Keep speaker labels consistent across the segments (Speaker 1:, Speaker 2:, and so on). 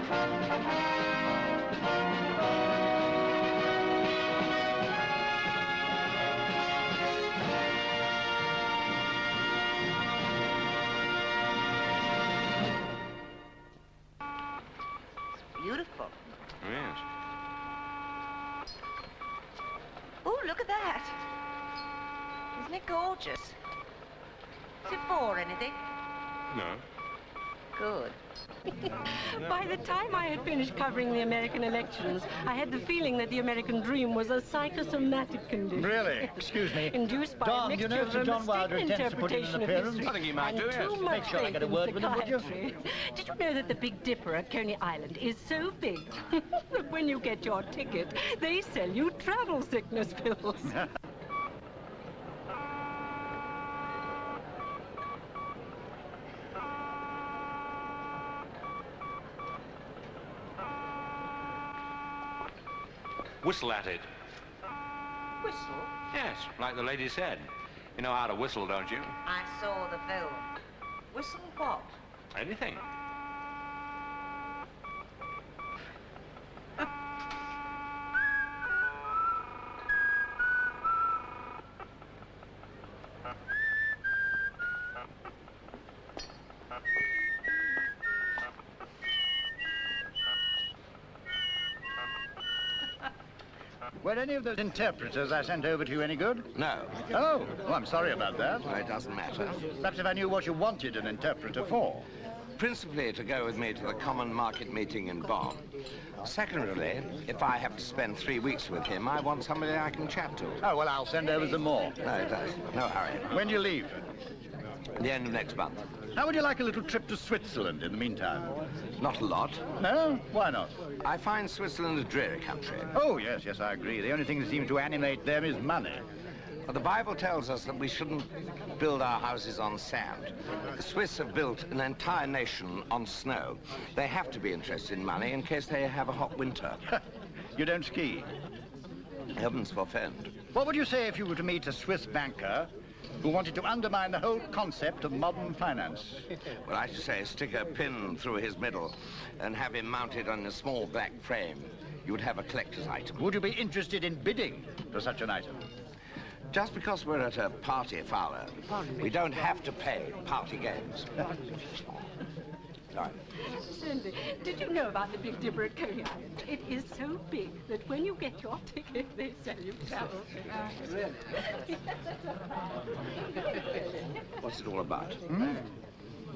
Speaker 1: Beautiful.
Speaker 2: Yes.
Speaker 1: Oh, look at that. Isn't it gorgeous? Is it for anything?
Speaker 2: No.
Speaker 1: Good.
Speaker 3: By the time I had finished covering the American elections, I had the feeling that the American dream was a psychosomatic condition.
Speaker 4: Really? Excuse me.
Speaker 3: Induced by
Speaker 4: Don,
Speaker 3: a
Speaker 4: you
Speaker 3: mixture
Speaker 4: know
Speaker 3: of
Speaker 4: Sir
Speaker 3: a
Speaker 4: John Wilder
Speaker 3: mistaken
Speaker 4: intends to put in an
Speaker 3: interpretation of
Speaker 4: appearance?
Speaker 3: history
Speaker 2: I think he might
Speaker 3: and
Speaker 2: do, yes.
Speaker 3: too much
Speaker 4: Make sure I
Speaker 3: faith
Speaker 4: get a
Speaker 3: in
Speaker 4: word with him, would you?
Speaker 3: psychiatry. Did you know that the Big Dipper at Coney Island is so big that when you get your ticket, they sell you travel sickness pills?
Speaker 2: Whistle at it.
Speaker 1: Whistle?
Speaker 2: Yes, like the lady said. You know how to whistle, don't you?
Speaker 1: I saw the film. Whistle what?
Speaker 2: Anything.
Speaker 4: Were any of those interpreters I sent over to you any good?
Speaker 2: No.
Speaker 4: Oh, well, I'm sorry about that.
Speaker 2: Well, it doesn't matter.
Speaker 4: Perhaps if I knew what you wanted an interpreter for.
Speaker 2: Principally to go with me to the Common Market meeting in Bonn. Secondarily, if I have to spend 3 weeks with him, I want somebody I can chat to.
Speaker 4: Oh, well, I'll send over some more.
Speaker 2: No, it does. No hurry.
Speaker 4: When do you leave?
Speaker 2: The end of next month.
Speaker 4: How would you like a little trip to Switzerland in the meantime?
Speaker 2: Not a lot.
Speaker 4: No? Why not?
Speaker 2: I find Switzerland a dreary country.
Speaker 4: Oh, yes, I agree. The only thing that seems to animate them is money.
Speaker 2: But the Bible tells us that we shouldn't build our houses on sand. The Swiss have built an entire nation on snow. They have to be interested in money in case they have a hot winter.
Speaker 4: You don't ski?
Speaker 2: Heavens forfend.
Speaker 4: What would you say if you were to meet a Swiss banker who wanted to undermine the whole concept of modern finance?
Speaker 2: Well, I should say stick a pin through his middle and have him mounted on a small black frame. You would have a collector's item.
Speaker 4: Would you be interested in bidding for such an item?
Speaker 2: Just because we're at a party, Fowler, we don't have to play party games. Sorry.
Speaker 3: Cindy, did you know about the Big Dipper at Coney Island? It is so big that when you get your ticket, they sell you travel.
Speaker 2: What's it all about?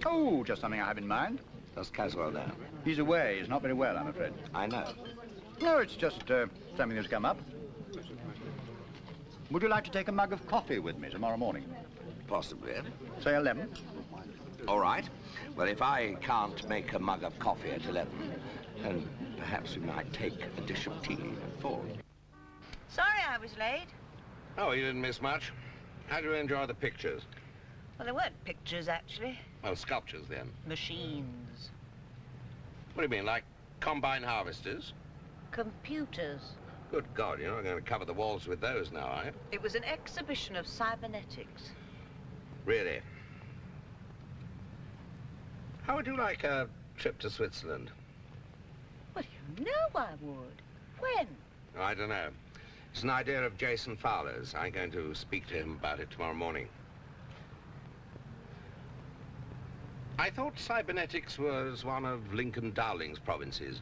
Speaker 4: Oh, just something I have in mind.
Speaker 2: Does Caswell know?
Speaker 4: He's away. He's not very well, I'm afraid.
Speaker 2: I know.
Speaker 4: No, it's just something that's come up. Would you like to take a mug of coffee with me tomorrow morning?
Speaker 2: Possibly.
Speaker 4: Say 11?
Speaker 2: All right. Well, if I can't make a mug of coffee at 11, then perhaps we might take a dish of tea at 4.
Speaker 1: Sorry I was late.
Speaker 2: Oh, you didn't miss much. How do you enjoy the pictures?
Speaker 1: Well, they weren't pictures, actually.
Speaker 2: Well, sculptures, then.
Speaker 1: Machines.
Speaker 2: What do you mean, like combine harvesters?
Speaker 1: Computers.
Speaker 2: Good God, you're not going to cover the walls with those now, are you?
Speaker 1: It was an exhibition of cybernetics.
Speaker 2: Really? How would you like a trip to Switzerland?
Speaker 1: Well, you know I would. When?
Speaker 2: Oh, I don't know. It's an idea of Jason Fowler's. I'm going to speak to him about it tomorrow morning. I thought cybernetics was one of Lincoln Dowling's provinces.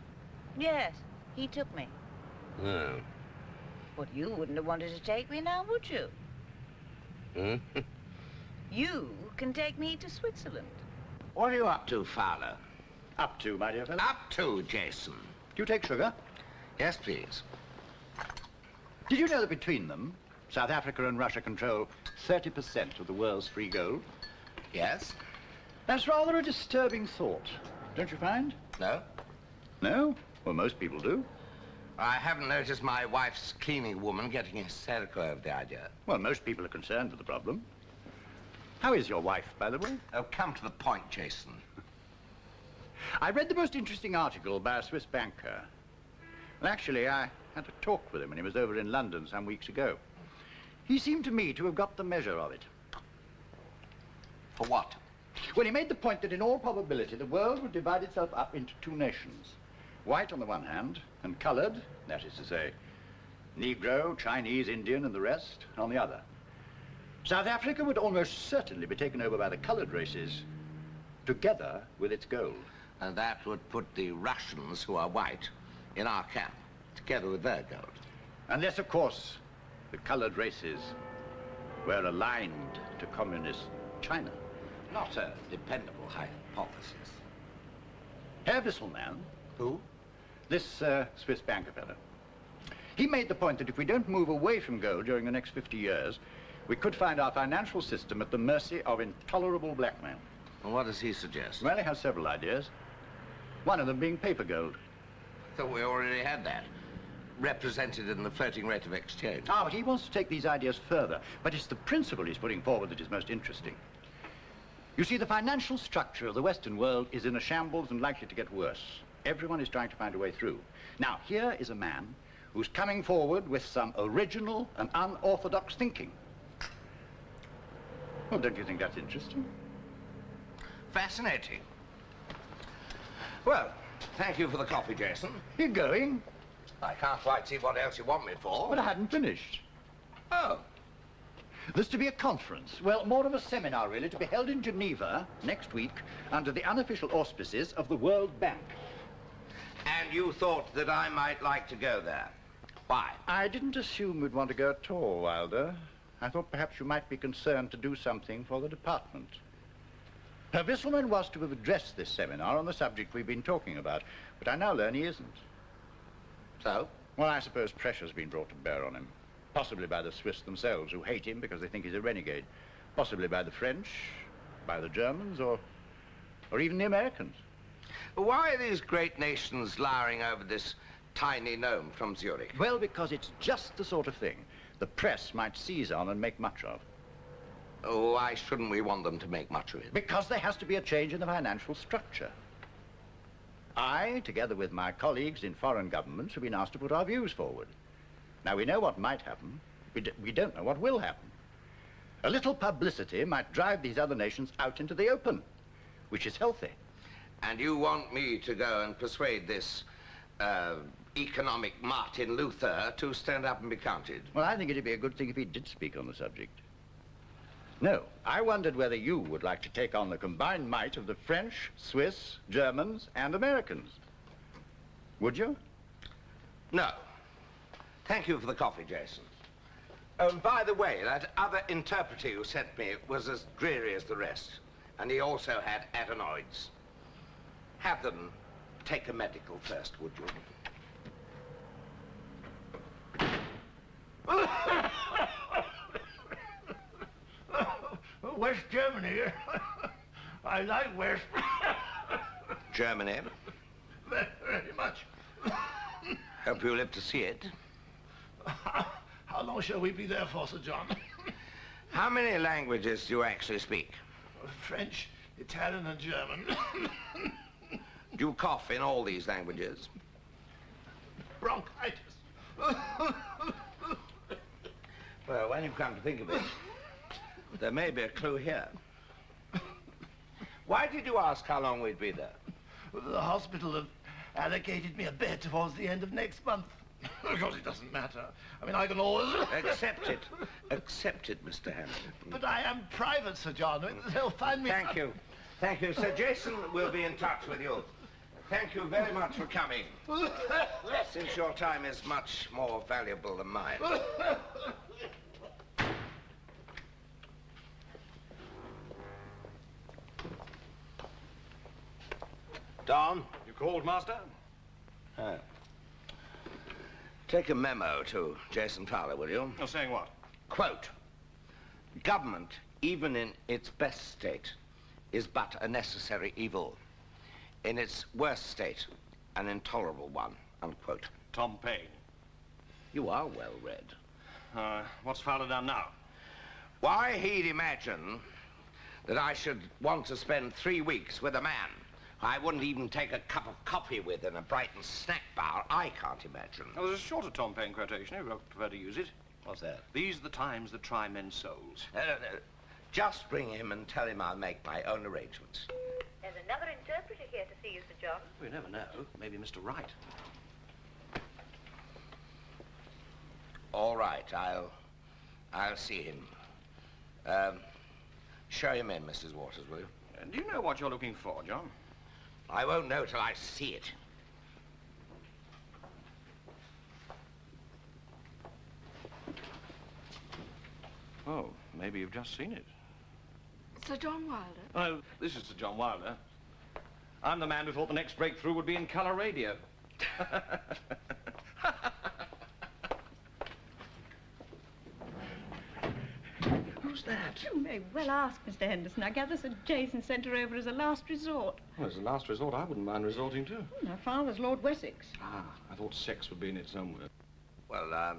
Speaker 1: Yes, he took me.
Speaker 2: Oh.
Speaker 1: But you wouldn't have wanted to take me now, would you?
Speaker 2: Hmm?
Speaker 1: You can take me to Switzerland.
Speaker 2: What are you up to, Fowler?
Speaker 4: Up to, my dear fellow.
Speaker 2: Up to, Jason.
Speaker 4: Do you take sugar?
Speaker 2: Yes, please.
Speaker 4: Did you know that between them, South Africa and Russia control 30% of the world's free gold?
Speaker 2: Yes?
Speaker 4: That's rather a disturbing thought, don't you find?
Speaker 2: No?
Speaker 4: No? Well, most people do.
Speaker 2: I haven't noticed my wife's cleaning woman getting hysterical over the idea.
Speaker 4: Well, most people are concerned with the problem. How is your wife, by the way?
Speaker 2: Oh, come to the point, Jason.
Speaker 4: I read the most interesting article by a Swiss banker. Well, actually, I had a talk with him when he was over in London some weeks ago. He seemed to me to have got the measure of it.
Speaker 2: For what?
Speaker 4: Well, he made the point that in all probability the world would divide itself up into two nations. white on the one hand, and colored, that is to say, Negro, Chinese, Indian, and the rest, on the other. South Africa would almost certainly be taken over by the colored races, together with its gold.
Speaker 2: And that would put the Russians, who are white, in our camp, together with their gold.
Speaker 4: Unless, of course, the colored races were aligned to communist China.
Speaker 2: Not a dependable hypothesis.
Speaker 4: Herr Wisselmann,
Speaker 2: Who?
Speaker 4: this Swiss banker fellow, he made the point that if we don't move away from gold during the next 50 years, we could find our financial system at the mercy of intolerable blackmail.
Speaker 2: And what does he suggest?
Speaker 4: Well, he has several ideas. One of them being paper gold.
Speaker 2: I thought we already had that, represented in the floating rate of exchange.
Speaker 4: Ah, but he wants to take these ideas further. But it's the principle he's putting forward that is most interesting. You see, the financial structure of the Western world is in a shambles and likely to get worse. Everyone is trying to find a way through. Now, here is a man who's coming forward with some original and unorthodox thinking. Well, don't you think that's interesting?
Speaker 2: Fascinating. Well, thank you for the coffee, Jason.
Speaker 4: You're going?
Speaker 2: I can't quite see what else you want me for.
Speaker 4: But I hadn't finished.
Speaker 2: Oh.
Speaker 4: There's to be a conference. Well, more of a seminar, really, to be held in Geneva next week under the unofficial auspices of the World Bank.
Speaker 2: And you thought that I might like to go there? Why?
Speaker 4: I didn't assume you'd want to go at all, Wilder. I thought perhaps you might be concerned to do something for the department. Herr Wisselmann was to have addressed this seminar on the subject we've been talking about, but I now learn he isn't.
Speaker 2: So?
Speaker 4: Well, I suppose pressure's been brought to bear on him. Possibly by the Swiss themselves, who hate him because they think he's a renegade. Possibly by the French, by the Germans, or even the Americans.
Speaker 2: Why are these great nations lowering over this tiny gnome from Zurich?
Speaker 4: Well, because it's just the sort of thing the press might seize on and make much of.
Speaker 2: Oh, why shouldn't we want them to make much of it?
Speaker 4: Because there has to be a change in the financial structure. I, together with my colleagues in foreign governments, have been asked to put our views forward. Now, we know what might happen. We don't know what will happen. A little publicity might drive these other nations out into the open, which is healthy.
Speaker 2: And you want me to go and persuade this economic Martin Luther to stand up and be counted?
Speaker 4: Well, I think it'd be a good thing if he did speak on the subject. No, I wondered whether you would like to take on the combined might of the French, Swiss, Germans, and Americans. Would you?
Speaker 2: No. Thank you for the coffee, Jason. Oh, and by the way, that other interpreter you sent me was as dreary as the rest. And he also had adenoids. Have them take a medical first, would you?
Speaker 5: West Germany. I like West.
Speaker 2: Germany.
Speaker 5: Very much.
Speaker 2: Hope you live to see it.
Speaker 5: How long shall we be there for, Sir John?
Speaker 2: How many languages do you actually speak?
Speaker 5: French, Italian, and German.
Speaker 2: Do you cough in all these languages?
Speaker 5: Bronchitis.
Speaker 2: Well, when you come to think of it, there may be a clue here. Why did you ask how long we'd be there?
Speaker 5: The hospital have allocated me a bed towards the end of next month. Of course, it doesn't matter. I mean, I can always...
Speaker 2: Accept it. Accept it, Mr. Hampton.
Speaker 5: But I am private, Sir John. They'll find me...
Speaker 2: Thank you. Thank you. Sir Jason will be in touch with you. Thank you very much for coming. Since your time is much more valuable than mine. Don?
Speaker 6: You called, Master?
Speaker 2: Take a memo to Jason Fowler, will you?
Speaker 6: You're saying what?
Speaker 2: Quote, government, even in its best state, is but a necessary evil. In its worst state, an intolerable one, unquote.
Speaker 6: Tom Paine.
Speaker 2: You are well read.
Speaker 6: What's Fowler done now?
Speaker 2: Why he'd imagine that I should want to spend 3 weeks with a man I wouldn't even take a cup of coffee with in a Brighton snack bar, I can't imagine.
Speaker 6: Well, there's a shorter Tom Paine quotation, if you prefer to use it.
Speaker 2: What's that?
Speaker 6: These are the times that try men's souls.
Speaker 2: No. Just bring him and tell him I'll make my own arrangements.
Speaker 1: There's a another interpreter here to see you, Sir John.
Speaker 6: We never know. Maybe Mr. Wright.
Speaker 2: All right, I'll see him. Show him in, Mrs. Waters, will you?
Speaker 6: Do you know what you're looking for, John?
Speaker 2: I won't know till I see it.
Speaker 6: Oh, maybe you've just seen it.
Speaker 3: Sir John Wilder?
Speaker 6: Oh, this is Sir John Wilder. I'm the man who thought the next breakthrough would be in colour radio. Who's that?
Speaker 7: You may well ask, Mr. Henderson. I gather Sir Jason sent her over as a last resort.
Speaker 6: Well, as a last resort, I wouldn't mind resorting to.
Speaker 7: My father's Lord Wessex.
Speaker 6: Ah, I thought sex would be in it somewhere.
Speaker 2: Well,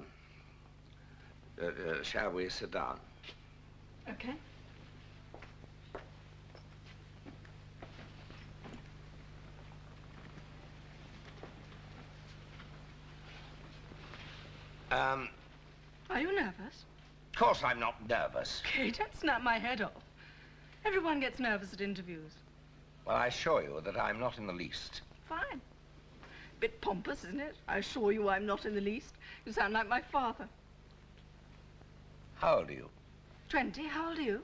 Speaker 2: shall we sit down?
Speaker 7: Okay.
Speaker 3: Are you nervous?
Speaker 2: Of course I'm not nervous.
Speaker 3: Okay, don't snap my head off. Everyone gets nervous at interviews.
Speaker 2: Well, I assure you that I'm not in the least.
Speaker 3: Fine. Bit pompous, isn't it? I assure you I'm not in the least. You sound like my father.
Speaker 2: How old are you?
Speaker 3: 20. How old are you?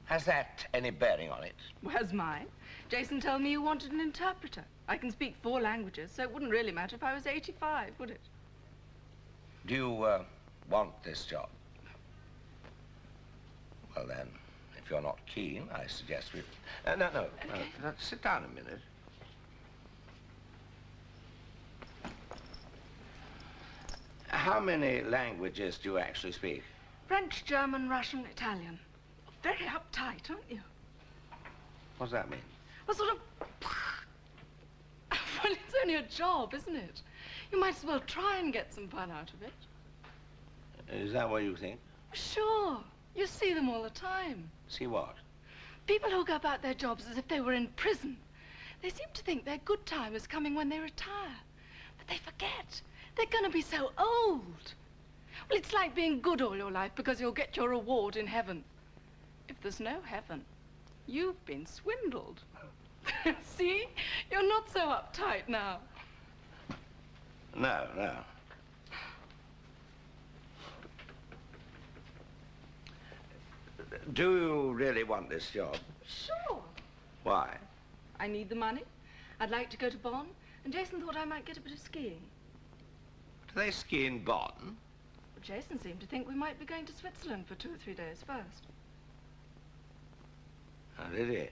Speaker 2: Has that any bearing on it?
Speaker 3: Where's mine? Jason told me you wanted an interpreter. I can speak 4 languages, so it wouldn't really matter if I was 85, would it?
Speaker 2: Do you, want this job? Well, then, if you're not keen, I suggest we... No. Sit down a minute. How many languages do you actually speak?
Speaker 3: French, German, Russian, Italian. Very uptight, aren't you?
Speaker 2: What does that mean?
Speaker 3: Well, sort of... Well, it's only a job, isn't it? You might as well try and get some fun out of it.
Speaker 2: Is that what you think?
Speaker 3: Sure. You see them all the time.
Speaker 2: See what?
Speaker 3: People who go about their jobs as if they were in prison. They seem to think their good time is coming when they retire. But they forget. They're going to be so old. Well, it's like being good all your life because you'll get your reward in heaven. If there's no heaven, you've been swindled. See? You're not so uptight now.
Speaker 2: No. Do you really want this job?
Speaker 3: Sure.
Speaker 2: Why?
Speaker 3: I need the money. I'd like to go to Bonn, and Jason thought I might get a bit of skiing.
Speaker 2: Do they ski in Bonn?
Speaker 3: But Jason seemed to think we might be going to Switzerland for 2 or 3 days first.
Speaker 2: Oh, did he?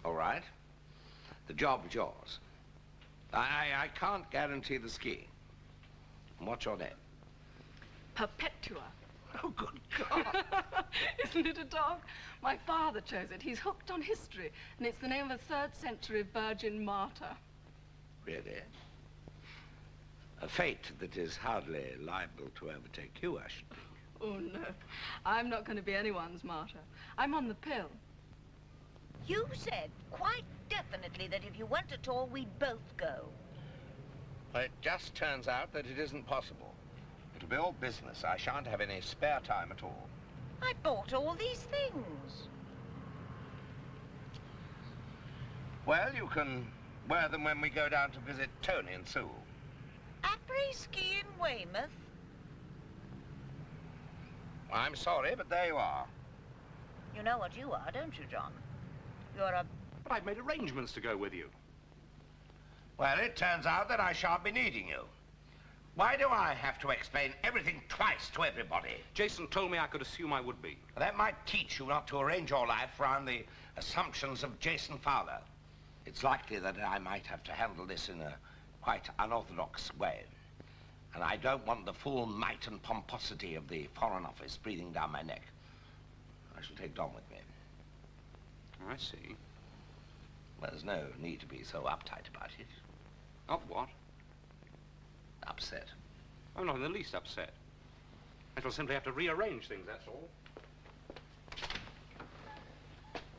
Speaker 2: All right. The job's yours. I can't guarantee the skiing. And what's your name?
Speaker 3: Perpetua.
Speaker 2: Oh, good God.
Speaker 3: Isn't it a dog? My father chose it. He's hooked on history, and it's the name of a 3rd century virgin martyr.
Speaker 2: Really? A fate that is hardly liable to overtake you, I should think.
Speaker 3: Oh, no. I'm not going to be anyone's martyr. I'm on the pill.
Speaker 1: You said quite definitely that if you went at all, we'd both go.
Speaker 2: Well, it just turns out that it isn't possible. It'll be all business. I shan't have any spare time at all.
Speaker 1: I bought all these things.
Speaker 2: Well, you can wear them when we go down to visit Tony and Sue.
Speaker 1: Après-ski in Weymouth?
Speaker 2: I'm sorry, but there you are.
Speaker 1: You know what you are, don't you, John? You're a...
Speaker 6: But I've made arrangements to go with you.
Speaker 2: Well, it turns out that I shan't be needing you. Why do I have to explain everything twice to everybody?
Speaker 6: Jason told me I could assume I would be.
Speaker 2: That might teach you not to arrange your life around the assumptions of Jason Fowler. It's likely that I might have to handle this in a quite unorthodox way. And I don't want the full might and pomposity of the Foreign Office breathing down my neck. I shall take Don with me.
Speaker 6: I see.
Speaker 2: Well, there's no need to be so uptight about it.
Speaker 6: Of what?
Speaker 2: Upset.
Speaker 6: I'm not in the least upset. I shall simply have to rearrange things, that's all.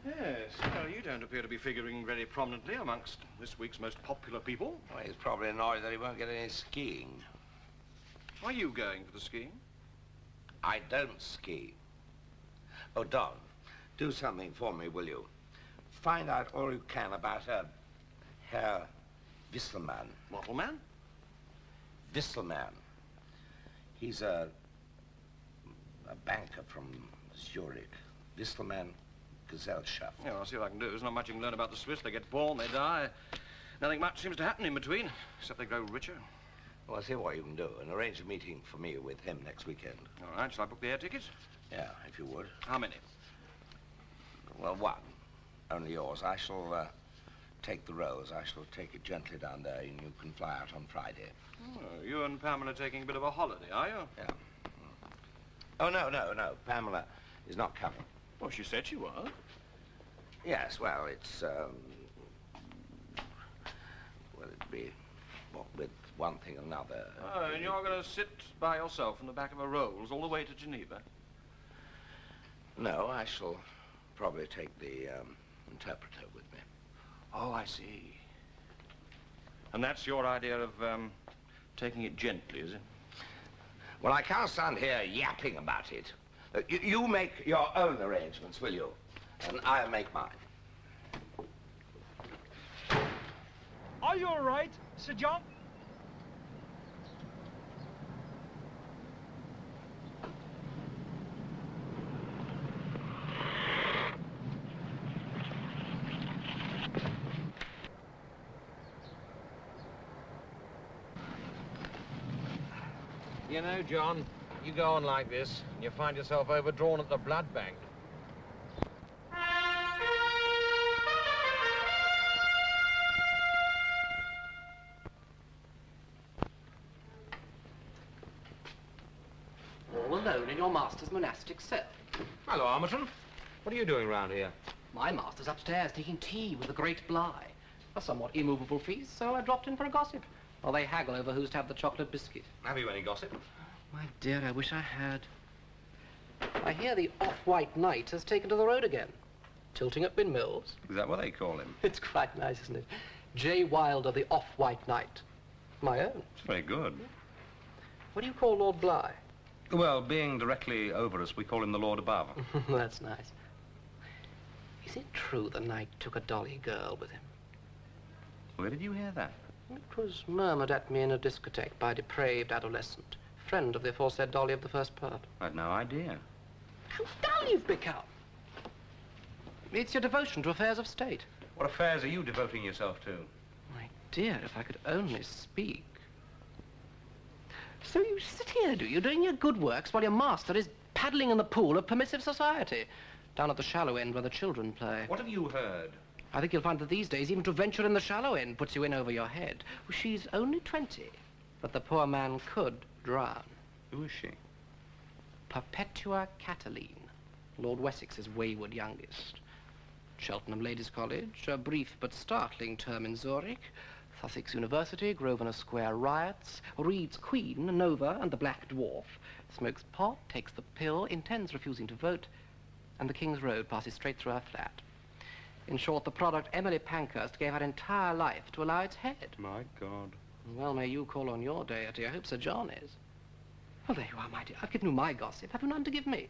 Speaker 6: Yes, well, you don't appear to be figuring very prominently amongst this week's most popular people.
Speaker 2: Well, he's probably annoyed that he won't get any skiing.
Speaker 6: Are you going for the skiing?
Speaker 2: I don't ski. Oh, Don, do something for me, will you? Find out all you can about Herr Wisselmann.
Speaker 6: Watleman?
Speaker 2: Wisselmann. He's a banker from Zurich. Wisselmann Gesellschaft.
Speaker 6: Yeah, I'll see what I can do. There's not much you can learn about the Swiss. They get born, they die. Nothing much seems to happen in between, except they grow richer.
Speaker 2: Well, I'll see what you can do and arrange a meeting for me with him next weekend.
Speaker 6: All right, shall I book the air tickets?
Speaker 2: Yeah, if you would.
Speaker 6: How many?
Speaker 2: Well, one. Only yours. I shall take the Rose. I shall take it gently down there, and you can fly out on Friday.
Speaker 6: Oh, you and Pamela are taking a bit of a holiday, are you?
Speaker 2: Yeah. Oh, no. Pamela is not coming.
Speaker 6: Well, she said she was.
Speaker 2: Yes, well, it's, well, it'd be, what, with one thing and another.
Speaker 6: Oh, and you're going to sit by yourself in the back of a Rolls all the way to Geneva?
Speaker 2: No, I shall probably take the interpreter with me.
Speaker 6: Oh, I see. And that's your idea of taking it gently, is it?
Speaker 2: Well, I can't stand here yapping about it. You make your own arrangements, will you? And I'll make mine.
Speaker 8: Are you all right, Sir John?
Speaker 9: You know, John, you go on like this, and you find yourself overdrawn at the blood bank.
Speaker 10: All alone in your master's monastic cell.
Speaker 9: Hello, Armerton. What are you doing round here?
Speaker 10: My master's upstairs taking tea with the great Bligh. A somewhat immovable feast, so I dropped in for a gossip. While they haggle over who's to have the chocolate biscuit.
Speaker 9: Have you any gossip?
Speaker 10: My dear, I wish I had. I hear the off-white knight has taken to the road again. Tilting at windmills.
Speaker 6: Is that what they call him?
Speaker 10: It's quite nice, isn't it? J. Wilder, the off-white knight. My own.
Speaker 6: It's very good.
Speaker 10: What do you call Lord Bligh?
Speaker 6: Well, being directly over us, we call him the Lord above.
Speaker 10: That's nice. Is it true the knight took a dolly girl with him?
Speaker 6: Where did you hear that?
Speaker 10: It was murmured at me in a discotheque by a depraved adolescent, friend of the aforesaid dolly of the first part.
Speaker 6: I had no idea.
Speaker 10: How dull you've become! It's your devotion to affairs of state.
Speaker 6: What affairs are you devoting yourself to?
Speaker 10: My dear, if I could only speak. So you sit here, do you, doing your good works while your master is paddling in the pool of permissive society, down at the shallow end where the children play.
Speaker 6: What have you heard?
Speaker 10: I think you'll find that these days even to venture in the shallow end puts you in over your head. She's only 20, but the poor man could drown.
Speaker 6: Who is she?
Speaker 10: Perpetua Cataline, Lord Wessex's wayward youngest. Cheltenham Ladies' College, a brief but startling term in Zurich, Sussex University, Grosvenor Square riots, Reed's Queen, Nova, and the Black Dwarf, smokes pot, takes the pill, intends refusing to vote, and the King's Road passes straight through her flat. In short, the product Emily Pankhurst gave her entire life to allow its head.
Speaker 6: My God.
Speaker 10: Well, may you call on your deity. I hope Sir John is. Well, there you are, my dear. I've given you my gossip. Have you none to give me?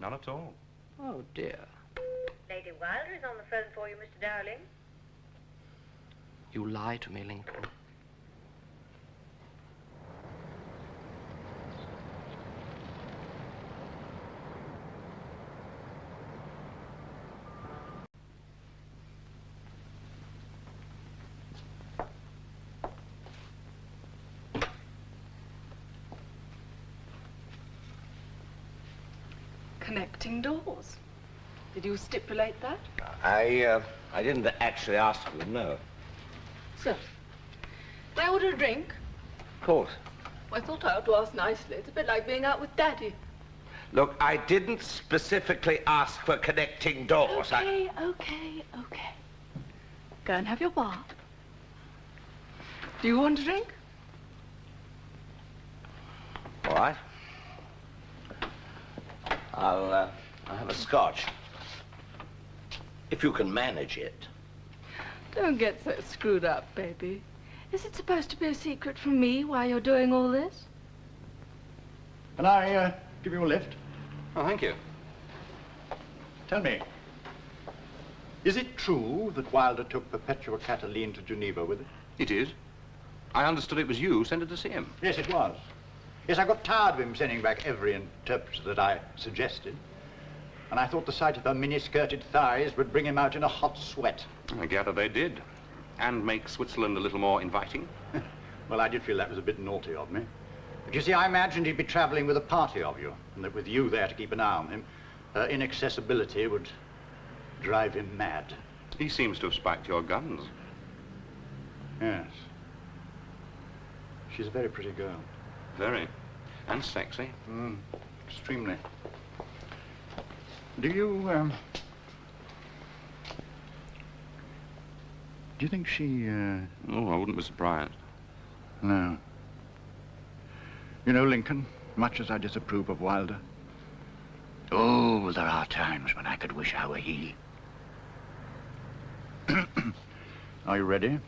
Speaker 6: None at all.
Speaker 10: Oh, dear.
Speaker 11: Lady Wilder is on the phone for you, Mr. Dowling.
Speaker 10: You lie to me, Lincoln.
Speaker 3: Connecting doors. Did you stipulate that?
Speaker 2: I didn't actually ask you, no.
Speaker 3: So, can I order a drink?
Speaker 2: Of course.
Speaker 3: Well, I thought I ought to ask nicely. It's a bit like being out with Daddy.
Speaker 2: Look, I didn't specifically ask for connecting doors.
Speaker 3: Okay. Go and have your bar. Do you want a drink?
Speaker 2: All right. I'll have a scotch. If you can manage it.
Speaker 3: Don't get so screwed up, baby. Is it supposed to be a secret from me why you're doing all this?
Speaker 4: And I Give you a lift?
Speaker 6: Oh, thank you.
Speaker 4: Tell me, is it true that Wilder took Perpetua Cataline to Geneva with it?
Speaker 6: It is. I understood it was you who sent her to see him.
Speaker 4: Yes, it was. Yes, I got tired of him sending back every interpreter that I suggested. And I thought the sight of her mini-skirted thighs would bring him out in a hot sweat.
Speaker 6: I gather they did. And make Switzerland a little more inviting.
Speaker 4: Well, I did feel that was a bit naughty of me. But you see, I imagined he'd be traveling with a party of you, and that with you there to keep an eye on him, her inaccessibility would drive him mad.
Speaker 6: He seems to have spiked your guns.
Speaker 4: Yes. She's a very pretty girl.
Speaker 6: Very. And sexy.
Speaker 4: Extremely. Do you think she,
Speaker 6: Oh, I wouldn't be surprised.
Speaker 4: No. You know, Lincoln, much as I disapprove of Wilder, oh, there are times when I could wish I were he. Are you ready?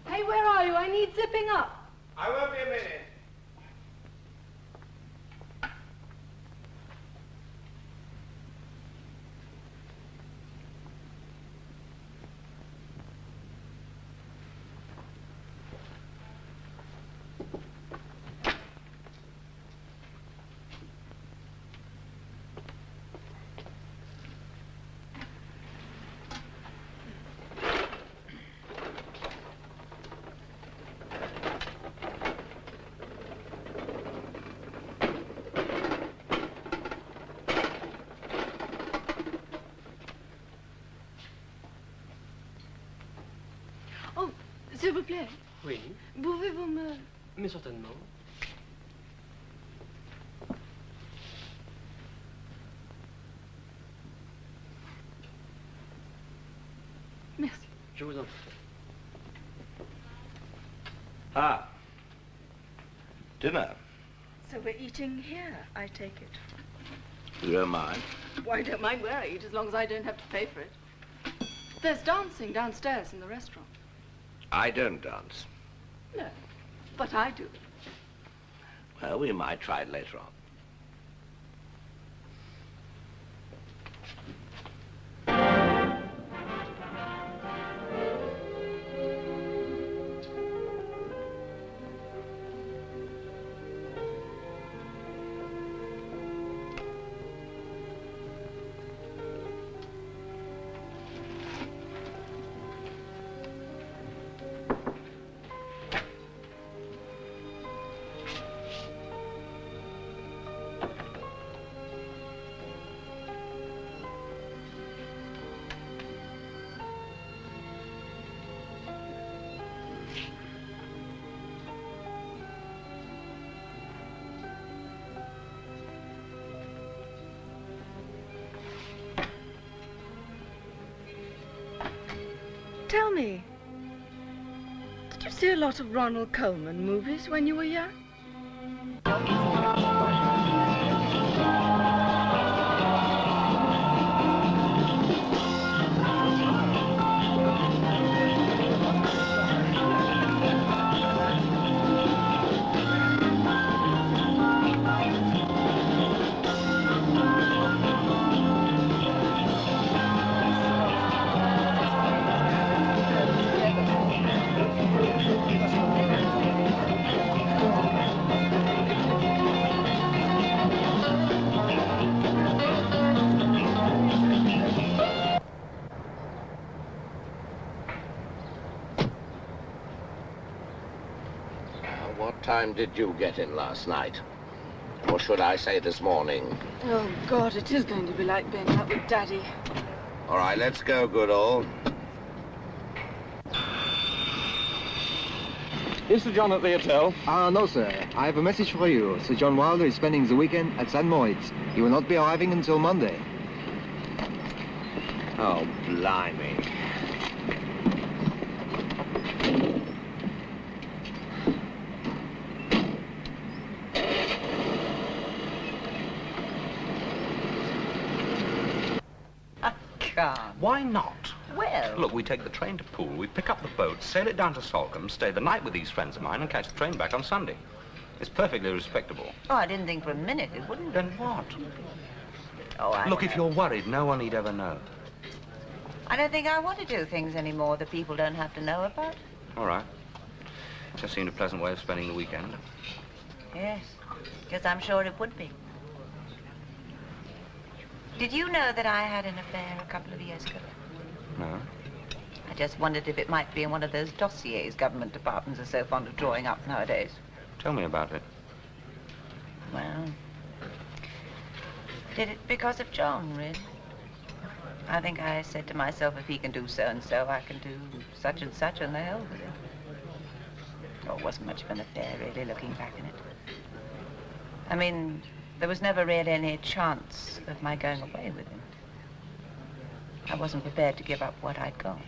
Speaker 3: Hey, where are you? I need zipping up.
Speaker 2: I won't be a minute.
Speaker 3: S'il vous plaît,
Speaker 10: Oui,
Speaker 3: pouvez-vous me...
Speaker 10: mais certainement.
Speaker 3: Merci.
Speaker 10: Je vous en prie.
Speaker 2: Ah. Dinner.
Speaker 3: So we're eating here, I take it.
Speaker 2: You don't mind?
Speaker 3: Well, I don't mind where I eat, as long as I don't have to pay for it. There's dancing downstairs in the restaurant.
Speaker 2: I don't dance.
Speaker 3: No, but I do.
Speaker 2: Well, we might try it later on.
Speaker 3: Tell me, did you see a lot of Ronald Colman movies when you were young?
Speaker 2: What time did you get in last night? Or should I say this morning?
Speaker 3: Oh, God, it is going to be like being out with Daddy.
Speaker 2: All right, let's go, Goodall.
Speaker 9: Is Sir John at the hotel?
Speaker 12: No, sir. I have a message for you. Sir John Wilder is spending the weekend at St. Moritz. He will not be arriving until Monday.
Speaker 2: Oh, blimey.
Speaker 13: can't.
Speaker 14: Why not?
Speaker 13: Well...
Speaker 14: Look, we take the train to Poole, we pick up the boat, sail it down to Salcombe, stay the night with these friends of mine, and catch the train back on Sunday. It's perfectly respectable.
Speaker 13: Oh, I didn't think for a minute it wouldn't.
Speaker 14: Then what?
Speaker 13: Oh, I
Speaker 14: Look,
Speaker 13: know.
Speaker 14: if you're worried, no one need ever know.
Speaker 13: I don't think I want to do things anymore that people don't have to know about.
Speaker 14: All right. Just seemed a pleasant way of spending the weekend.
Speaker 13: Yes, because I'm sure it would be. Did you know that I had an affair a couple of years ago?
Speaker 14: No?
Speaker 13: I just wondered if it might be in one of those dossiers government departments are so fond of drawing up nowadays.
Speaker 14: Tell me about it.
Speaker 13: Well, did it because of John, really? I think I said to myself, if he can do so-and-so, I can do such and such, and the hell with it. Oh, it wasn't much of an affair, really, looking back on it. I mean, there was never really any chance of my going away with him. I wasn't prepared to give up what I'd got.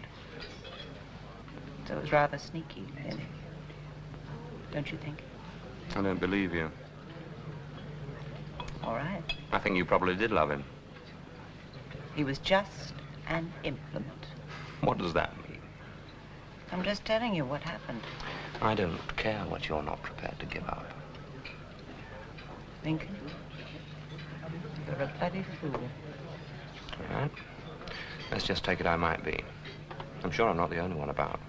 Speaker 13: So it was rather sneaky, really. Don't you think?
Speaker 14: I don't believe you.
Speaker 13: All right.
Speaker 14: I think you probably did love him.
Speaker 13: He was just an implement.
Speaker 14: What does that mean?
Speaker 13: I'm just telling you what happened.
Speaker 14: I don't care what you're not prepared to give up.
Speaker 13: Lincoln, you're a bloody fool.
Speaker 14: All right. Let's just take it I might be. I'm sure I'm not the only one about.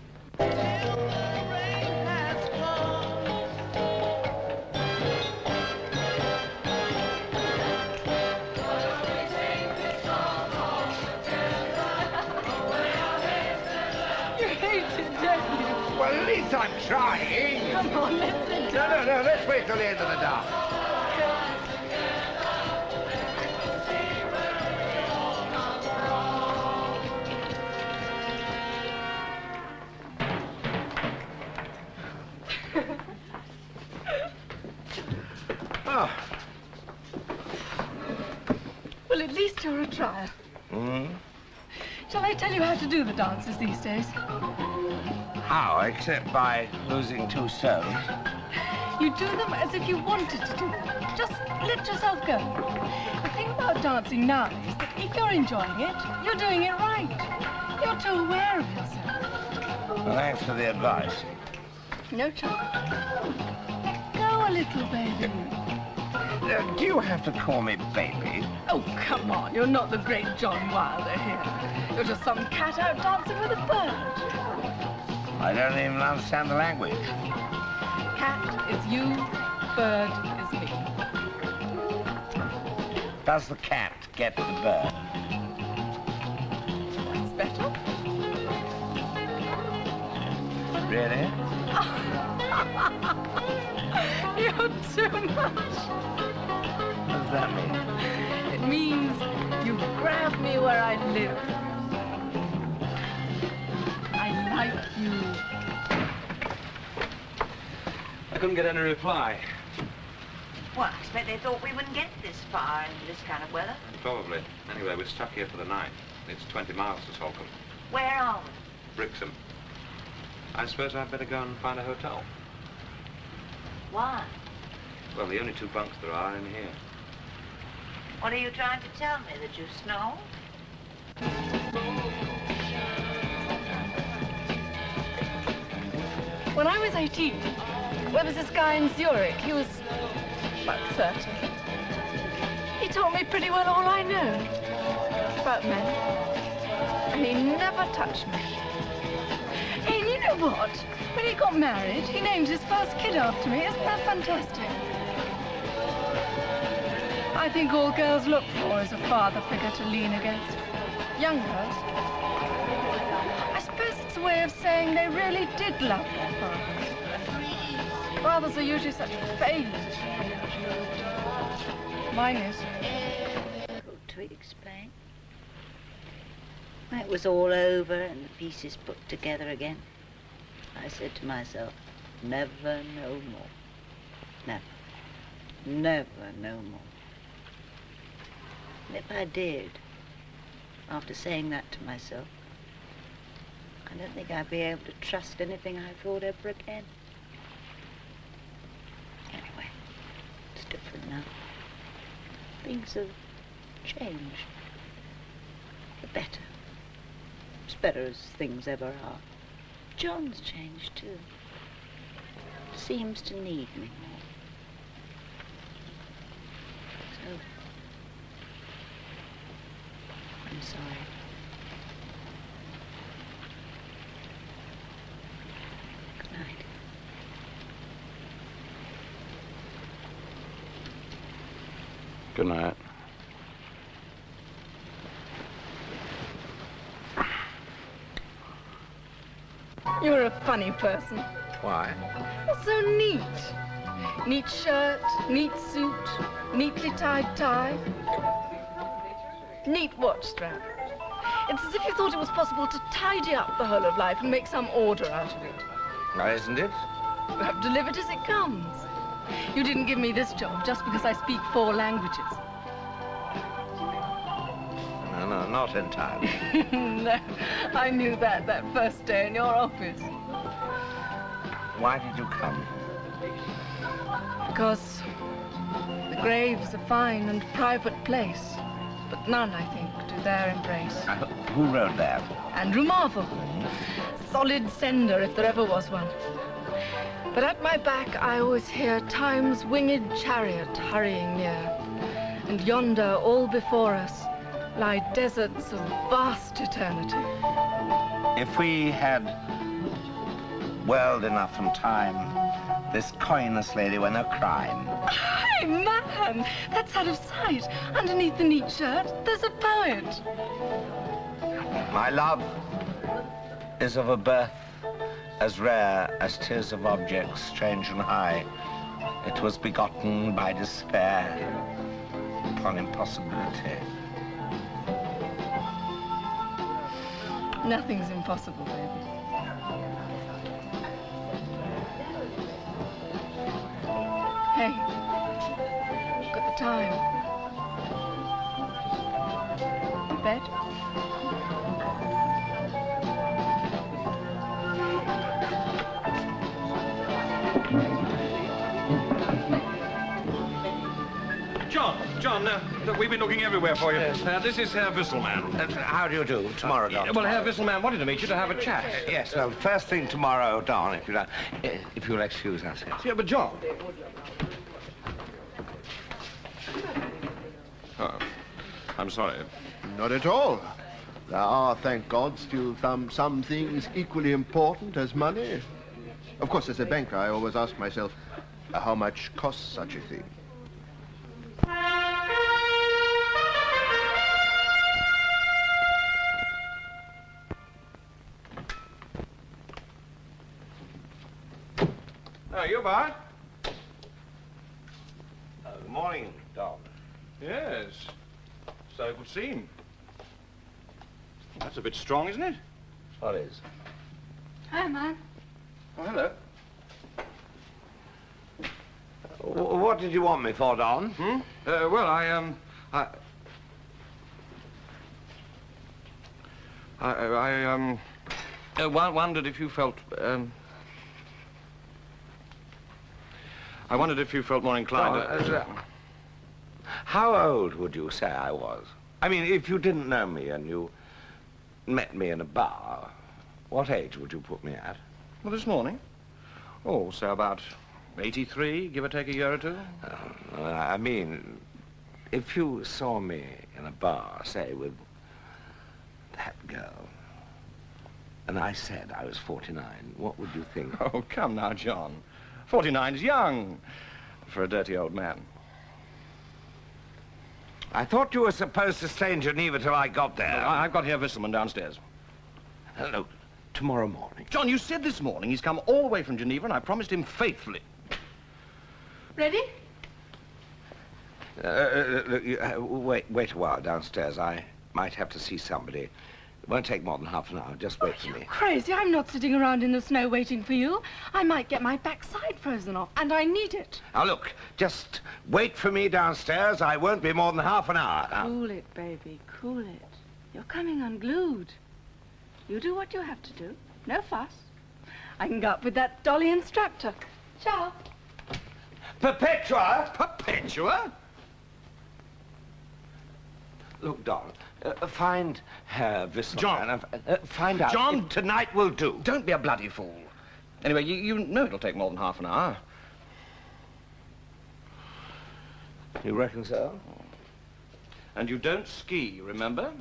Speaker 2: Well, at least I'm trying.
Speaker 3: Come on, let's sit down.
Speaker 2: No, let's wait till the end of the dance.
Speaker 3: Oh. Well, at least you're a trier.
Speaker 2: Hmm?
Speaker 3: Shall I tell you how to do the dances these days?
Speaker 2: How, except by losing 2 stones?
Speaker 3: You do them as if you wanted to do them. Just let yourself go. The thing about dancing now is that if you're enjoying it, you're doing it right. You're too aware of yourself.
Speaker 2: Well, thanks for the advice.
Speaker 3: No trouble. Let go a little, baby.
Speaker 2: Do you have to call me baby?
Speaker 3: Oh, come on. You're not the great John Wilder here. You're just some cat out dancing with a bird.
Speaker 2: I don't even understand the language.
Speaker 3: Cat is you, bird is me.
Speaker 2: Does the cat get the bird?
Speaker 3: That's better.
Speaker 2: Really?
Speaker 3: You're too much.
Speaker 2: What does that mean?
Speaker 3: It means you grabbed me where I live. I like you.
Speaker 14: I couldn't get any reply.
Speaker 13: Well, I expect they thought we wouldn't get this far in this kind of weather.
Speaker 14: Probably. Anyway, we're stuck here for the night. It's 20 miles to Salcombe.
Speaker 13: Where are we?
Speaker 14: Brixham. I suppose I'd better go and find a hotel.
Speaker 13: Why?
Speaker 14: Well, the only 2 bunks there are in here.
Speaker 13: What are you trying to tell me, that you snow?
Speaker 3: When I was 18, there was this guy in Zurich. He was about 30. He taught me pretty well all I know about men. And he never touched me. Hey, and you know what? When he got married, he named his first kid after me. Isn't that fantastic? I think all girls look for is a father figure to lean against. Young girls. I suppose it's a way of saying they really did love their fathers. Fathers are usually such failures. Mine is.
Speaker 11: To explain. When it was all over and the pieces put together again, I said to myself, never no more. Never. Never no more. And if I did, after saying that to myself, I don't think I'd be able to trust anything I thought ever again. Anyway, it's different now. Things have changed. For better. better as things ever are. John's changed too. Seems to need me more. So, I'm sorry. Good night.
Speaker 14: Good night.
Speaker 3: You're a funny person.
Speaker 14: Why?
Speaker 3: You're so neat. Neat shirt, neat suit, neatly tied tie. Neat watch strap. It's as if you thought it was possible to tidy up the whole of life and make some order out of it.
Speaker 2: Now, isn't it?
Speaker 3: You have to live it as it comes. You didn't give me this job just because I speak 4 languages.
Speaker 2: No, not entirely.
Speaker 3: No, I knew that first day in your office.
Speaker 2: Why did you come?
Speaker 3: Because the grave's a fine and private place, but none, I think, do their embrace.
Speaker 2: Who wrote that?
Speaker 3: Andrew Marvel. Solid sender, if there ever was one. But at my back, I always hear Time's winged chariot hurrying near. And yonder, all before us, lie deserts of vast eternity.
Speaker 2: If we had world enough and time, this coyness lady were no crime.
Speaker 3: Hey, man! That's out of sight. Underneath the neat shirt, there's a poet.
Speaker 2: My love is of a birth as rare as 'tis of objects strange and high. It was begotten by despair upon impossibility.
Speaker 3: Nothing's impossible, baby. Hey, look at the time. Bed?
Speaker 6: John, look, we've been looking everywhere for you. This is Herr Wisselmann.
Speaker 2: How do you do? Tomorrow, Don.
Speaker 6: Well, Herr Wisselmann wanted to meet you to have a chat.
Speaker 2: Yes, well, first thing tomorrow, Don, if you like. If you'll excuse us. Yes.
Speaker 6: Yeah, but John. Oh, I'm sorry.
Speaker 5: Not at all. There are, thank God, still some things equally important as money. Of course, as a banker, I always ask myself, how much costs such a thing?
Speaker 6: Oh, you Bart?
Speaker 2: Good morning, Don.
Speaker 6: Yes, so it would seem. That's a bit strong, isn't it?
Speaker 2: What is?
Speaker 3: Hi, man.
Speaker 6: Oh, hello.
Speaker 2: What did you want me for, Don?
Speaker 6: Well, I wondered if you felt, I wondered if you felt more inclined.
Speaker 2: How old would you say I was? I mean, if you didn't know me and you met me in a bar, what age would you put me at?
Speaker 6: Well, this morning. Oh, so about 83, give or take a year or two.
Speaker 2: I mean, if you saw me in a bar, say, with that girl, and I said I was 49, what would you think?
Speaker 6: Oh, come now, John. 49's young for a dirty old man.
Speaker 2: I thought you were supposed to stay in Geneva till I got there.
Speaker 6: Well, I've got Herr Wisselmann downstairs.
Speaker 2: Look, tomorrow morning.
Speaker 6: John, you said this morning he's come all the way from Geneva, and I promised him faithfully.
Speaker 3: Ready?
Speaker 2: Wait a while downstairs. I might have to see somebody. It won't take more than half an hour. Just wait for me.
Speaker 3: Crazy. I'm not sitting around in the snow waiting for you. I might get my backside frozen off, and I need it.
Speaker 2: Now, look, just wait for me downstairs. I won't be more than half an hour.
Speaker 3: Cool it, baby. Cool it. You're coming unglued. You do what you have to do. No fuss. I can go up with that dolly instructor. Ciao.
Speaker 2: Perpetua?
Speaker 6: Perpetua?
Speaker 2: Look, Don, find Herr Wisselman.
Speaker 6: John!
Speaker 2: Find out.
Speaker 6: John!
Speaker 2: Tonight will do.
Speaker 6: Don't be a bloody fool. Anyway, you know it'll take more than half an hour.
Speaker 2: You reckon so?
Speaker 6: And you don't ski, remember?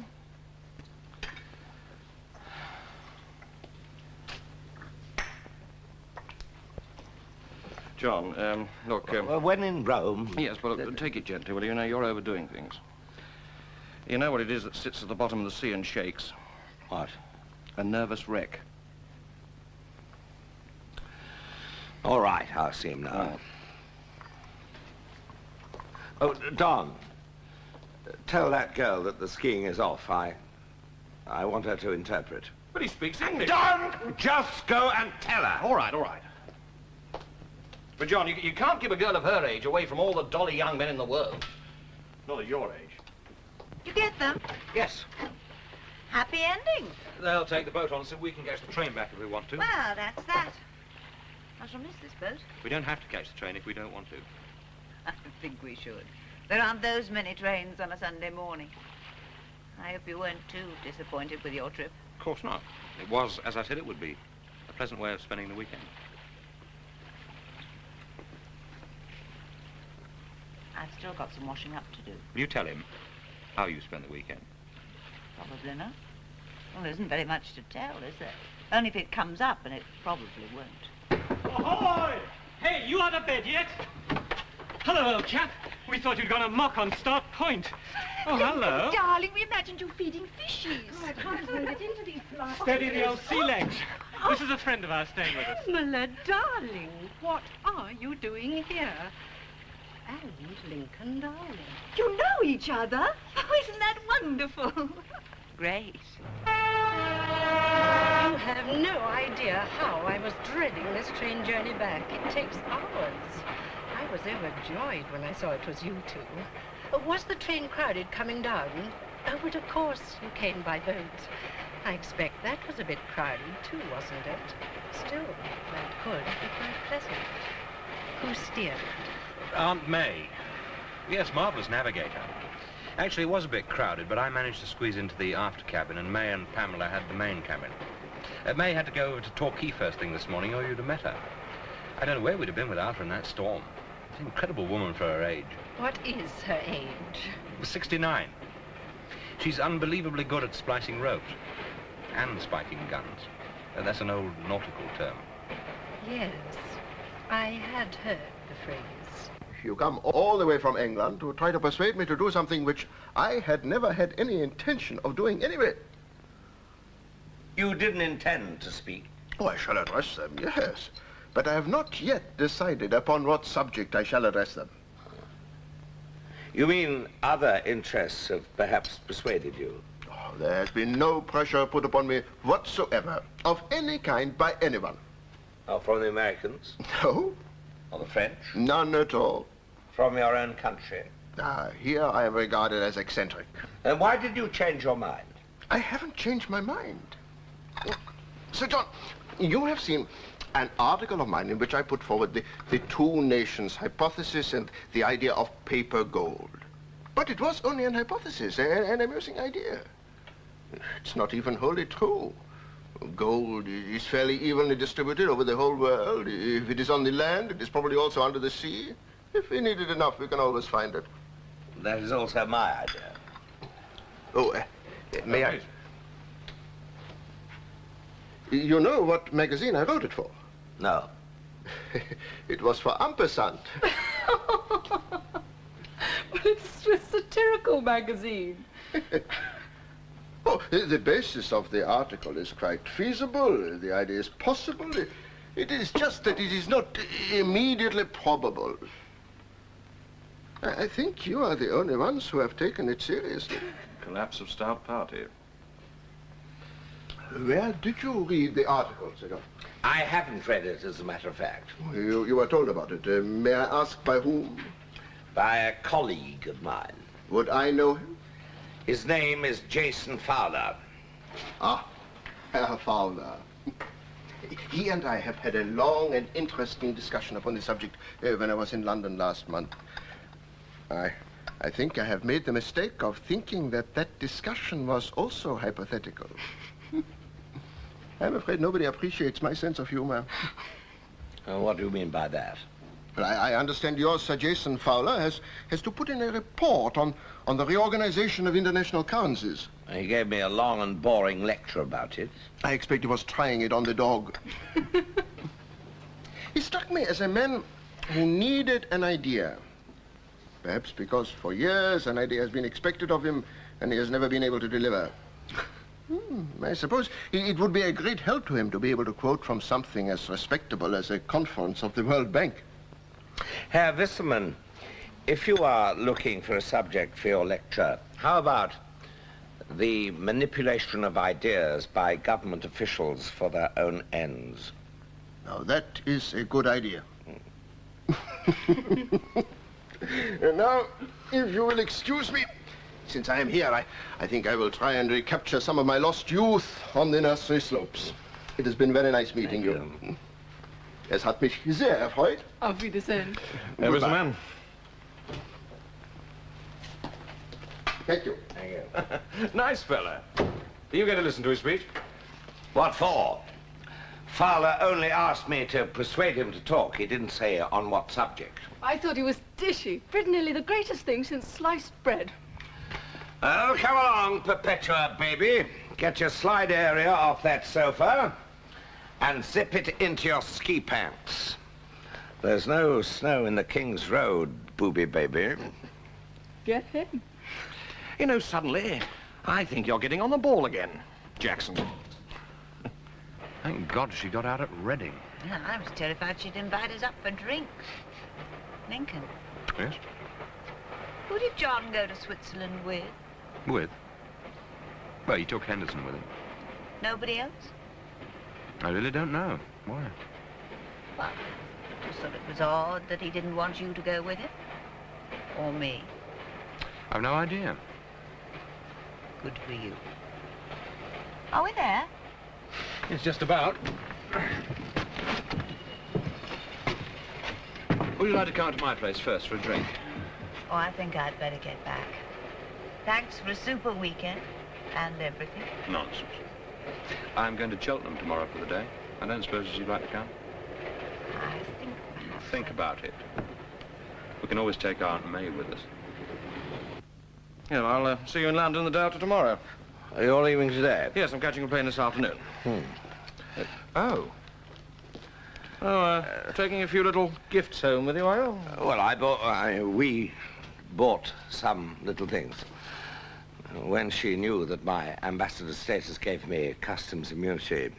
Speaker 6: John, look...
Speaker 2: when in Rome...
Speaker 6: Yes, well, take it gently, will you? You know, you're overdoing things. You know what it is that sits at the bottom of the sea and shakes?
Speaker 2: What?
Speaker 6: A nervous wreck.
Speaker 2: All right, I'll see him now. Oh, Don, tell that girl that the skiing is off. I want her to interpret.
Speaker 6: But he speaks English.
Speaker 2: Don, just go and tell her.
Speaker 6: All right, all right. But, John, you can't keep a girl of her age away from all the dolly young men in the world. Not at your age.
Speaker 1: You get them?
Speaker 6: Yes.
Speaker 1: Happy ending.
Speaker 14: They'll take the boat on so we can catch the train back if we want to.
Speaker 1: Well, that's that. I shall miss this boat.
Speaker 14: We don't have to catch the train if we don't want to.
Speaker 13: I think we should. There aren't those many trains on a Sunday morning. I hope you weren't too disappointed with your trip.
Speaker 14: Of course not. It was, as I said it would be, a pleasant way of spending the weekend.
Speaker 13: I've still got some washing up to do.
Speaker 14: Will you tell him how you spend the weekend?
Speaker 13: Probably not. Well, there isn't very much to tell, is there? Only if it comes up, and it probably won't.
Speaker 8: Ahoy! Hey, you out of bed yet? Hello, old chap. We thought you'd gone amok on Start Point. Oh, hello.
Speaker 3: Oh, darling, we imagined you feeding fishies.
Speaker 7: Oh, I can't even get into these flies.
Speaker 8: Steady the old sea legs. This is a friend of ours staying with us.
Speaker 7: Pamela, darling, what are you doing here? And Lincoln, darling.
Speaker 3: You know each other?
Speaker 13: Oh, isn't that wonderful? Great.
Speaker 7: You have no idea how I was dreading this train journey back. It takes hours. I was overjoyed when I saw it was you two. Was the train crowded coming down? Oh, but of course you came by boat. I expect that was a bit crowded too, wasn't it? Still, that could be quite pleasant. Who steered?
Speaker 14: Aunt May. Yes, marvellous navigator. Actually, it was a bit crowded, but I managed to squeeze into the after cabin, and May and Pamela had the main cabin. May had to go over to Torquay first thing this morning, or you'd have met her. I don't know where we'd have been without her in that storm. She's an incredible woman for her age.
Speaker 7: What is her age?
Speaker 14: 69. She's unbelievably good at splicing ropes and spiking guns. That's an old nautical term.
Speaker 7: Yes, I had heard the phrase.
Speaker 5: You come all the way from England to try to persuade me to do something which I had never had any intention of doing anyway.
Speaker 2: You didn't intend to speak?
Speaker 5: Oh, I shall address them, yes. But I have not yet decided upon what subject I shall address them.
Speaker 2: You mean other interests have perhaps persuaded you?
Speaker 5: Oh, there has been no pressure put upon me whatsoever, of any kind, by anyone.
Speaker 2: Oh, from the Americans?
Speaker 5: No.
Speaker 2: Or the French?
Speaker 5: None at all.
Speaker 2: From your own country?
Speaker 5: Here I am regarded as eccentric.
Speaker 2: And why did you change your mind?
Speaker 5: I haven't changed my mind. Sir John, you have seen an article of mine in which I put forward the two nations hypothesis and the idea of paper gold. But it was only an hypothesis, an amusing idea. It's not even wholly true. Gold is fairly evenly distributed over the whole world. If it is on the land, it is probably also under the sea. If we need it enough, we can always find it.
Speaker 2: That is also my idea.
Speaker 5: Oh, may I? You know what magazine I wrote it for?
Speaker 2: No.
Speaker 5: It was for Ampersand.
Speaker 3: Well, it's a satirical magazine.
Speaker 5: Oh, the basis of the article is quite feasible. The idea is possible. It is just that it is not immediately probable. I think you are the only ones who have taken it seriously.
Speaker 6: Collapse of Stout Party.
Speaker 5: Where did you read the article, Sir John?
Speaker 2: I haven't read it, as a matter of fact.
Speaker 5: You were told about it. May I ask by whom?
Speaker 2: By a colleague of mine.
Speaker 5: Would I know him?
Speaker 2: His name is Jayston Fowler.
Speaker 5: Ah, Herr Fowler. He and I have had a long and interesting discussion upon the subject when I was in London last month. I I think I have made the mistake of thinking that that discussion was also hypothetical. I'm afraid nobody appreciates my sense of humor.
Speaker 2: What do you mean by that?
Speaker 5: Well, I understand yours, Sir Jason Fowler, has to put in a report on the reorganization of international currencies.
Speaker 2: He gave me a long and boring lecture about it.
Speaker 5: I expect he was trying it on the dog. He struck me as a man who needed an idea. Perhaps because for years an idea has been expected of him and he has never been able to deliver. I suppose it would be a great help to him to be able to quote from something as respectable as a conference of the World Bank.
Speaker 2: Herr Wisserman, if you are looking for a subject for your lecture, how about the manipulation of ideas by government officials for their own ends?
Speaker 5: Now, that is a good idea. And now, if you will excuse me, since I am here, I think I will try and recapture some of my lost youth on the nursery slopes. It has been very nice meeting you. Es hat mich sehr erfreut.
Speaker 3: Auf Wiedersehen.
Speaker 6: There was a man.
Speaker 5: Thank you.
Speaker 2: Thank you.
Speaker 6: Nice fella. You get to listen to his speech?
Speaker 2: What for? Fowler only asked me to persuade him to talk. He didn't say on what subject.
Speaker 3: I thought he was dishy. Pretty nearly the greatest thing since sliced bread.
Speaker 2: Oh, come along, Perpetua, baby. Get your slide area off that sofa and zip it into your ski pants. There's no snow in the King's Road, booby baby.
Speaker 3: Get him.
Speaker 6: You know, suddenly, I think you're getting on the ball again, Jackson.
Speaker 14: Thank God she got out at Reading.
Speaker 11: Yeah, I was terrified she'd invite us up for drinks. Lincoln,
Speaker 14: Yes?
Speaker 11: who did John go to Switzerland with?
Speaker 14: With? Well, he took Henderson with him.
Speaker 11: Nobody else?
Speaker 14: I really don't know. Why?
Speaker 11: Well, I just thought it was odd that he didn't want you to go with him. Or me.
Speaker 14: I've no idea.
Speaker 11: Good for you. Are we there?
Speaker 6: It's just about.
Speaker 14: Would you like to come to my place first for a drink?
Speaker 11: Oh, I think I'd better get back. Thanks for a super weekend and everything.
Speaker 14: Nonsense. I'm going to Cheltenham tomorrow for the day. I don't suppose you'd like to come?
Speaker 11: I think perhaps...
Speaker 14: Think about it. We can always take Aunt May with us.
Speaker 6: Yeah, I'll see you in London the day after tomorrow.
Speaker 2: Are you all leaving today?
Speaker 6: Yes, I'm catching a plane this afternoon.
Speaker 2: Oh.
Speaker 6: Taking a few little gifts home with you, are you?
Speaker 2: Well, we bought some little things. When she knew that my ambassador status gave me customs immunity,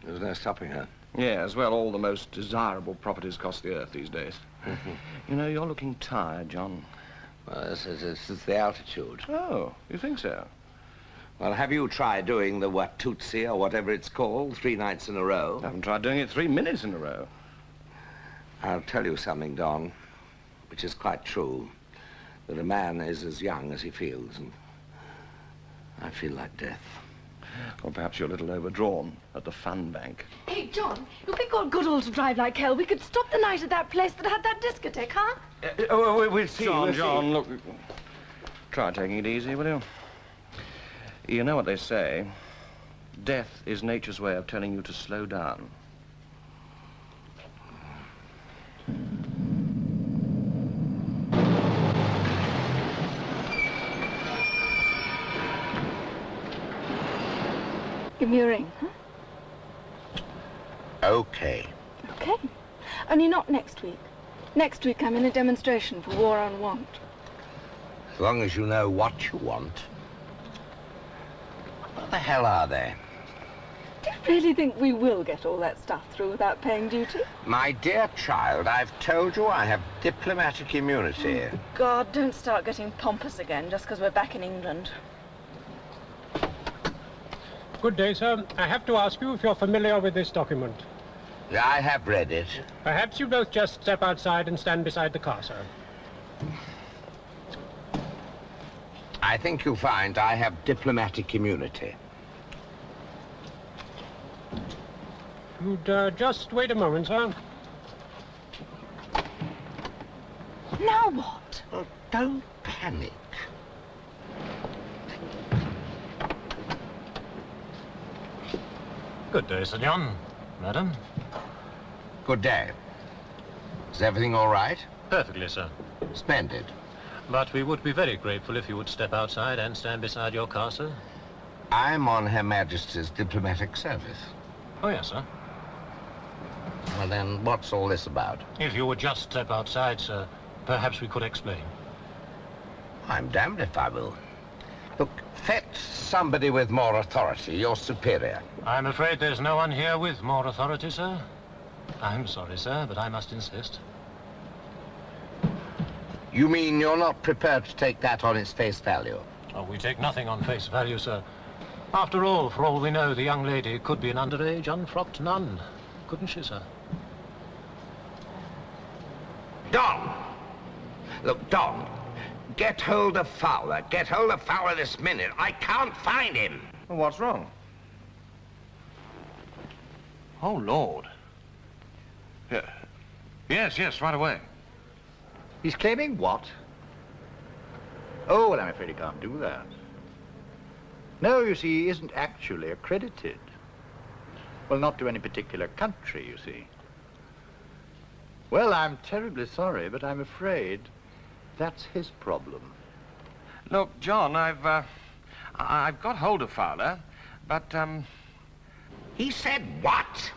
Speaker 2: there was no stopping her.
Speaker 6: Yes, well, all the most desirable properties cost the earth these days. You know, you're looking tired, John.
Speaker 2: Well, this is the altitude.
Speaker 6: Oh, you think so?
Speaker 2: Well, have you tried doing the Watusi or whatever it's called 3 nights in a row?
Speaker 6: I haven't tried doing it 3 minutes in a row.
Speaker 2: I'll tell you something, Don, which is quite true, that a man is as young as he feels, and I feel like death.
Speaker 6: Or perhaps you're a little overdrawn at the fun bank.
Speaker 3: Hey, John, if we got Goodall to drive like hell, we could stop the night at that place that had that discotheque, huh?
Speaker 2: We'll see.
Speaker 6: John, look. Try taking it easy, will you? You know what they say. Death is nature's way of telling you to slow down.
Speaker 3: Give me a ring, huh?
Speaker 2: Okay.
Speaker 3: Okay. Only not next week. Next week I'm in a demonstration for War on Want.
Speaker 2: As long as you know what you want. What the hell are they?
Speaker 3: Do you really think we will get all that stuff through without paying duty?
Speaker 2: My dear child, I've told you I have diplomatic immunity.
Speaker 3: Oh, God, don't start getting pompous again just because we're back in England.
Speaker 15: Good day, sir. I have to ask you if you're familiar with this document.
Speaker 2: I have read it.
Speaker 15: Perhaps you both just step outside and stand beside the car, sir.
Speaker 2: I think you'll find I have diplomatic immunity.
Speaker 15: You'd just wait a moment, sir.
Speaker 3: Now what?
Speaker 2: Oh, don't panic.
Speaker 16: Good day, Sir John. Madam.
Speaker 2: Good day. Is everything all right?
Speaker 16: Perfectly, sir.
Speaker 2: Splendid.
Speaker 16: But we would be very grateful if you would step outside and stand beside your car, sir.
Speaker 2: I'm on Her Majesty's diplomatic service.
Speaker 16: Oh, yes, sir.
Speaker 2: Well, then, what's all this about?
Speaker 16: If you would just step outside, sir, perhaps we could explain.
Speaker 2: I'm damned if I will. Look, fetch somebody with more authority, your superior.
Speaker 16: I'm afraid there's no one here with more authority, sir. I'm sorry, sir, but I must insist.
Speaker 2: You mean you're not prepared to take that on its face value?
Speaker 16: Oh, we take nothing on face value, sir. After all, for all we know, the young lady could be an underage, unfrocked nun. Couldn't she, sir?
Speaker 2: Don! Look, Don, get hold of Fowler. Get hold of Fowler this minute. I can't find him.
Speaker 6: Well, what's wrong? Oh, Lord. Yeah. Yes, right away.
Speaker 4: He's claiming what? Oh, well, I'm afraid he can't do that. No, you see, he isn't actually accredited. Well, not to any particular country, you see. Well, I'm terribly sorry, but I'm afraid that's his problem.
Speaker 6: Look, John, I've got hold of Fowler, but,
Speaker 2: He said what?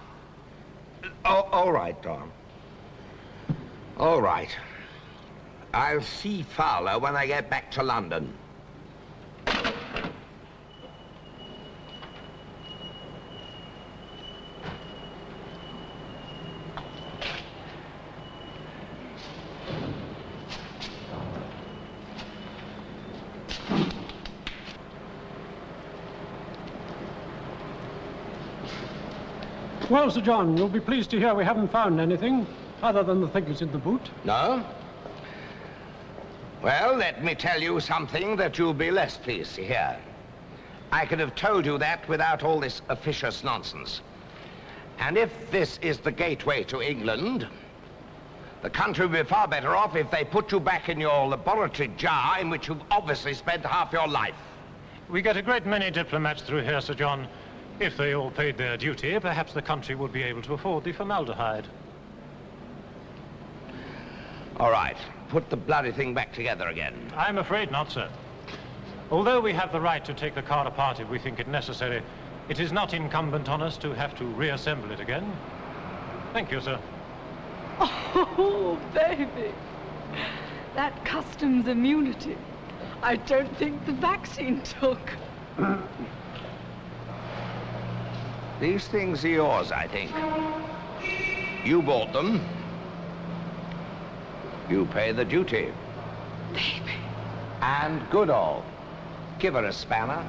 Speaker 2: Oh, all right, Don. All right. I'll see Fowler when I get back to London.
Speaker 15: Well, Sir John, you'll be pleased to hear we haven't found anything other than the things in the boot.
Speaker 2: No? Well, let me tell you something that you'll be less pleased to hear. I could have told you that without all this officious nonsense. And if this is the gateway to England, the country will be far better off if they put you back in your laboratory jar in which you've obviously spent half your life.
Speaker 16: We get a great many diplomats through here, Sir John. If they all paid their duty, perhaps the country would be able to afford the formaldehyde.
Speaker 2: All right. Put the bloody thing back together again.
Speaker 16: I'm afraid not, sir. Although we have the right to take the car apart if we think it necessary, it is not incumbent on us to have to reassemble it again. Thank you, sir.
Speaker 3: Oh, baby. That customs immunity. I don't think the vaccine took.
Speaker 2: These things are yours, I think. You bought them. You pay the duty.
Speaker 3: Baby.
Speaker 2: And Goodall. Give her a spanner.